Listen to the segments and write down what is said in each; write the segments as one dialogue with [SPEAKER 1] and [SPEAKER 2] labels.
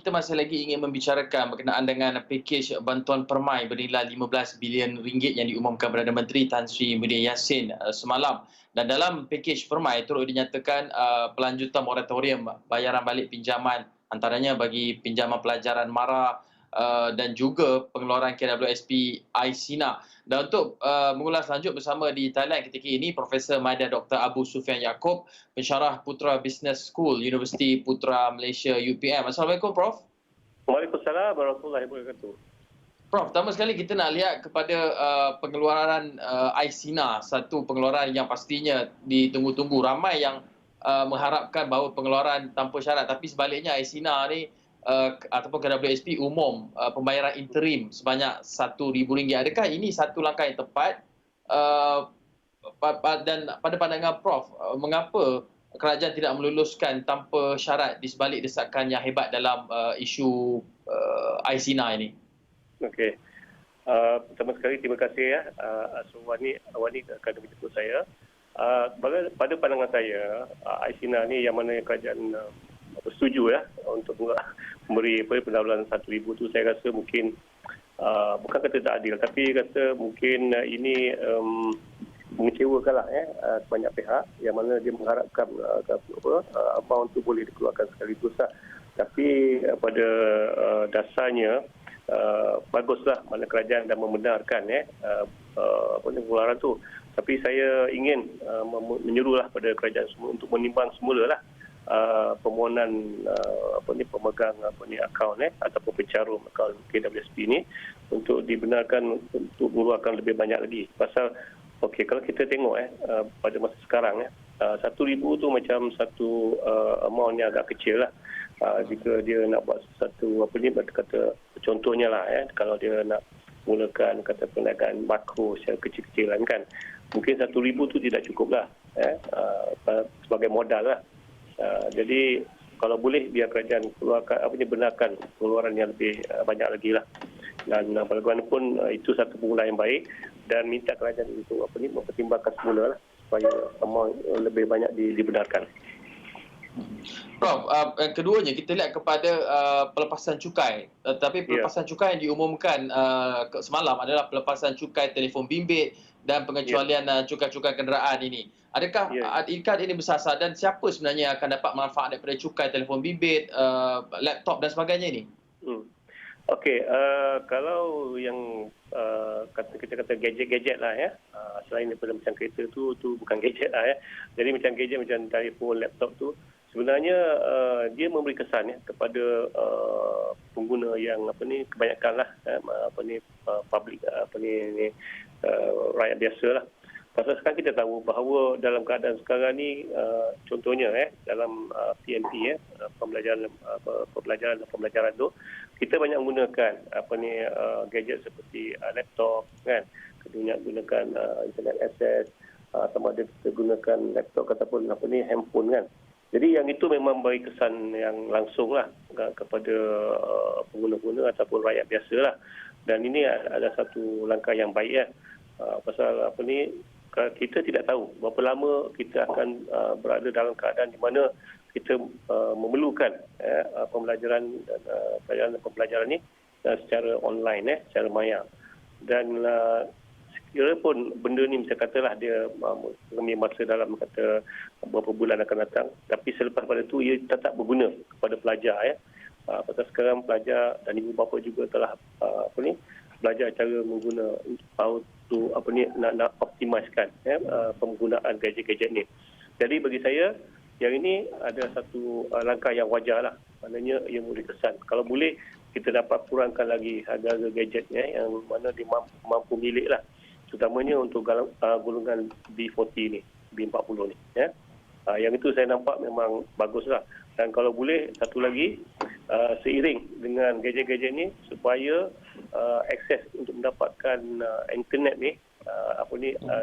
[SPEAKER 1] kita masih lagi ingin membicarakan berkenaan dengan pakej bantuan permai bernilai 15 bilion ringgit yang diumumkan Perdana Menteri Tan Sri Muhyiddin Yassin semalam. Dan dalam pakej permai turut dinyatakan pelanjutan moratorium bayaran balik pinjaman antaranya bagi pinjaman pelajaran MARA dan juga pengeluaran KWSP ISINA. Dan untuk mengulas lanjut bersama di Thailand ketika ini, Profesor Maida Dr. Abu Sufyan Yaakob, pensyarah Putra Business School, Universiti Putra Malaysia UPM. Assalamualaikum, Prof.
[SPEAKER 2] Waalaikumsalam warahmatullahi wabarakatuh.
[SPEAKER 1] Prof, pertama sekali kita nak lihat kepada pengeluaran ISINA, satu pengeluaran yang pastinya ditunggu-tunggu. Ramai yang mengharapkan bahawa pengeluaran tanpa syarat, tapi sebaliknya ISINA ni ataupun KWSP umum pembayaran interim sebanyak RM1,000. Adakah ini satu langkah yang tepat? Dan pada pandangan Prof, mengapa kerajaan tidak meluluskan tanpa syarat di sebalik desakan yang hebat dalam isu ISINA ini?
[SPEAKER 2] Okey. Pertama sekali terima kasih ya Aswani kerana menjemput saya. Pada pandangan saya, ISINA ni yang mana kerajaan bersetuju ya untuk memberi pendapatan RM1,000 tu, saya rasa mungkin bukan kata tak adil, tapi rasa mungkin ini mengecewakanlah banyak pihak yang mana dia mengharapkan amount tu boleh dikeluarkan sekaligus lah. Tapi pada dasarnya baguslah mana kerajaan dah membenarkan pengeluaran tu. Tapi saya ingin menyuruhlah pada kerajaan semua untuk menimbang semula lah permohonan pemegang akaun ataupun pencarum akaun KWSP ni untuk dibenarkan untuk mengeluarkan lebih banyak lagi. Pasal kalau kita tengok pada masa sekarang RM1,000 tu macam satu amount yang agak kecil lah. Jika dia nak buat satu kata contohnya lah kalau dia nak mulakan kata perniagaan makro secara kecil-kecilan kan, mungkin RM1,000 tu tidak cukup lah sebagai modal lah. Jadi kalau boleh biar kerajaan keluarkan benarkan pengeluaran yang lebih banyak lagi lah. Dan bagaimanapun itu satu permulaan yang baik dan minta kerajaan untuk mempertimbangkan semula lah supaya amount lebih banyak dibenarkan.
[SPEAKER 1] Prof, keduanya kita lihat kepada pelepasan cukai. Tapi pelepasan cukai yang diumumkan semalam adalah pelepasan cukai telefon bimbit dan pengecualian cukai-cukai kenderaan ini. Adakah ikat ini bersasar dan siapa sebenarnya akan dapat manfaat daripada cukai telefon bimbit, laptop dan sebagainya ini?
[SPEAKER 2] Okey, kalau yang kita kata gadget-gadget lah selain daripada macam kereta tu bukan gadget lah Jadi macam gadget macam telefon, laptop tu sebenarnya dia memberi kesan kepada pengguna yang kebanyakan lah public rakyat biasa lah. Pasal sekarang kita tahu bahawa dalam keadaan sekarang ni contohnya dalam PNP pembelajaran dan pembelajaran tu kita banyak menggunakan gadget seperti laptop kan, kita gunakan internet access, sama ada kita gunakan laptop ataupun handphone kan. Jadi yang itu memang beri kesan yang langsung lah kepada pengguna-pengguna ataupun rakyat biasa lah. Dan ini ada satu langkah yang baik pasal kita tidak tahu berapa lama kita akan berada dalam keadaan di mana kita memerlukan pembelajaran ni secara online secara maya. Dan sekiranya pun benda ni macam katalah dia mengambil masa dalam beberapa bulan akan datang, tapi selepas pada tu ia tetap berguna kepada pelajar pasal sekarang pelajar dan ibu bapa juga telah belajar cara mengguna nak optimiskan penggunaan gadget-gadget ni. Jadi bagi saya yang ini ada satu langkah yang wajar lah. Maknanya ia memberi kesan. Kalau boleh kita dapat kurangkan lagi harga-harga gadgetnya yang mana dia mampu milik lah. Terutamanya untuk golongan B40 ni, B40 ni. Yang itu saya nampak memang bagus lah. Dan kalau boleh satu lagi seiring dengan gadget-gadget ni supaya akses untuk mendapatkan internet ni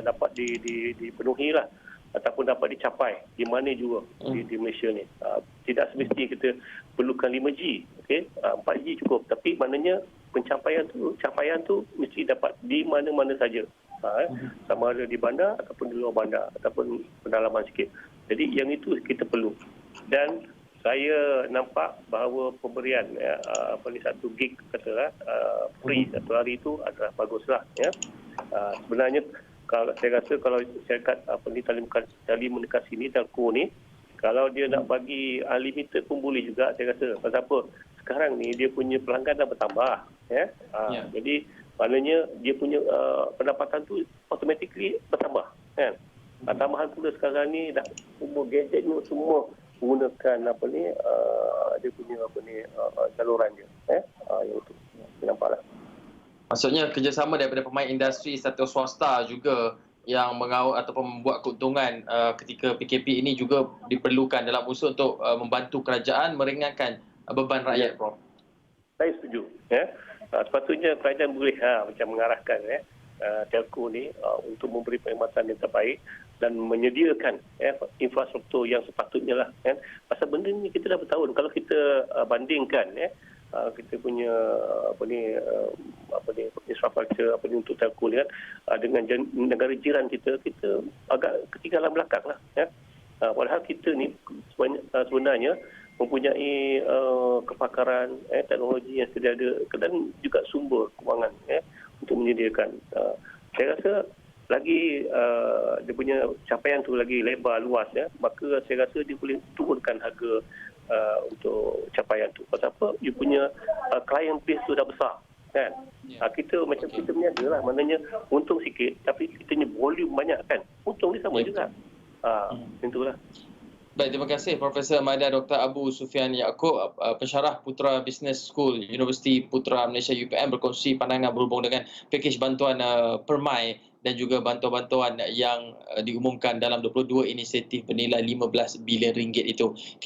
[SPEAKER 2] dapat dipenuhi lah ataupun dapat dicapai di mana juga di Malaysia ni. Tidak semesti kita perlukan 5G, 4G cukup, tapi maknanya capaian tu mesti dapat di mana-mana saja. Sama ada di bandar ataupun di luar bandar ataupun pedalaman sikit. Jadi yang itu kita perlu. Dan saya nampak bahawa pemberian satu gig katalah free satu hari itu adalah baguslah ya. Sebenarnya kalau saya rasa kalau syarikat telekomunikasi ni telco ni kalau dia nak bagi unlimited pun boleh juga saya rasa. Pasal apa? Sekarang ni dia punya pelanggan dah bertambah ya. Jadi maknanya dia punya pendapatan tu automatically bertambah kan. Tambahan pula sekarang ni dah semua gadget ni semua menggunakan dia punya saluran dia yang itu nampaklah.
[SPEAKER 1] Maksudnya kerjasama daripada pemain industri serta swasta juga yang mengawal ataupun membuat keuntungan ketika PKP ini juga diperlukan dalam usaha untuk membantu kerajaan meringankan beban rakyat, Prof.
[SPEAKER 2] Saya setuju ya. Sepatutnya kerajaan boleh macam mengarahkan telco ni untuk memberi perkhidmatan yang terbaik dan menyediakan infrastruktur yang sepatutnya lah kan. Pasal benda ni kita dah bertahun. Kalau kita bandingkan kita punya infrastruktur untuk telco ni kan dengan negara jiran kita agak ketinggalan belakang lah ya. Padahal kita ni sebenarnya mempunyai kepakaran teknologi yang sedia ada dan juga sumber kewangan untuk menyediakan. Saya rasa lagi dia punya capaian tu lagi lebar luas ya, maka saya rasa dia boleh turunkan harga untuk capaian tu. Pasal apa? Dia punya client base tu dah besar kan. Kita macam kita berniaga lah, maknanya untung sikit tapi kita punya volume banyak kan. Untung dia sama juga. Itulah.
[SPEAKER 1] Baik, terima kasih Profesor Madya Dr. Abu Sufian Yaakob, pensyarah Putra Business School Universiti Putra Malaysia UPM, berkongsi pandangan berhubung dengan pakej bantuan permai dan juga bantuan-bantuan yang diumumkan dalam 22 inisiatif bernilai RM15 bilion itu.